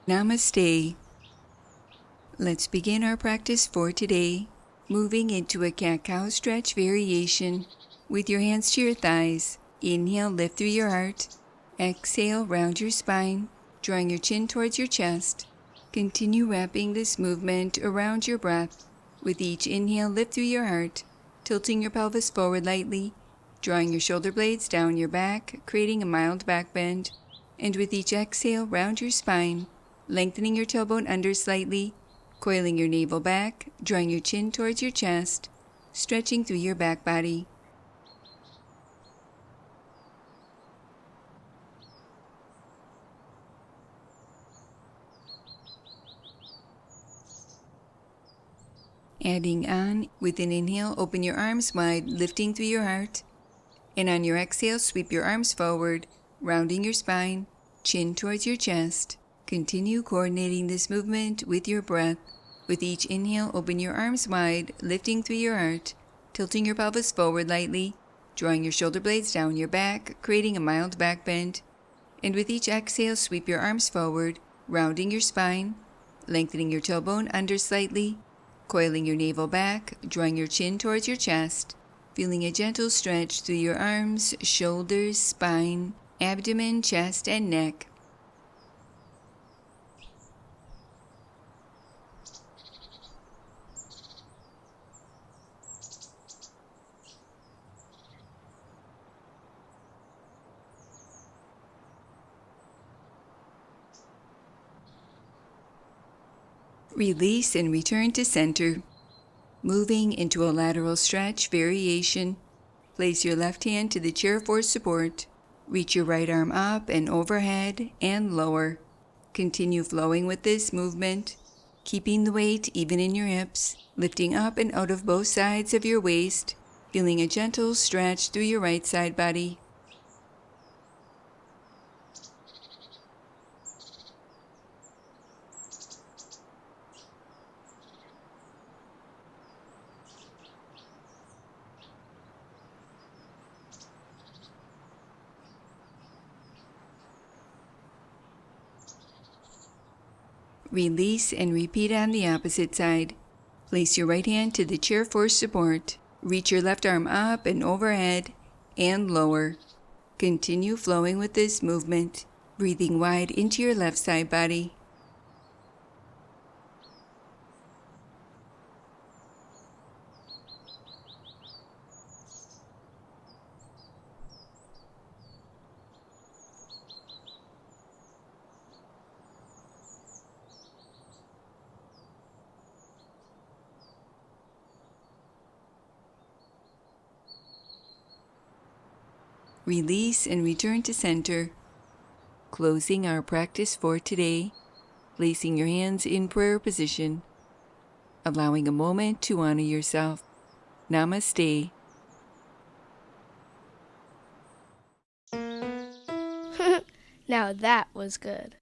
Namaste. Let's begin our practice for today, moving into a cat-cow stretch variation with your hands to your thighs. Inhale, lift through your heart. Exhale, round your spine, drawing your chin towards your chest. Continue wrapping this movement around your breath. With each inhale, lift through your heart, tilting your pelvis forward lightly, drawing your shoulder blades down your back, creating a mild back bend. And with each exhale, round your spine, lengthening your tailbone under slightly, coiling your navel back, drawing your chin towards your chest, stretching through your back body. Adding on, with an inhale, open your arms wide, lifting through your heart. And on your exhale, sweep your arms forward, rounding your spine, chin towards your chest. Continue coordinating this movement with your breath. With each inhale, open your arms wide, lifting through your heart, tilting your pelvis forward lightly, drawing your shoulder blades down your back, creating a mild back bend. And with each exhale, sweep your arms forward, rounding your spine, lengthening your tailbone under slightly, coiling your navel back, drawing your chin towards your chest, feeling a gentle stretch through your arms, shoulders, spine, abdomen, chest, and neck. Release and return to center. Moving into a lateral stretch variation, place your left hand to the chair for support. Reach your right arm up and overhead and lower. Continue flowing with this movement, keeping the weight even in your hips, lifting up and out of both sides of your waist, feeling a gentle stretch through your right side body. Release and repeat on the opposite side. Place your right hand to the chair for support. Reach your left arm up and overhead and lower. Continue flowing with this movement, breathing wide into your left side body. Release and return to center. Closing our practice for today, placing your hands in prayer position, allowing a moment to honor yourself. Namaste. Now that was good.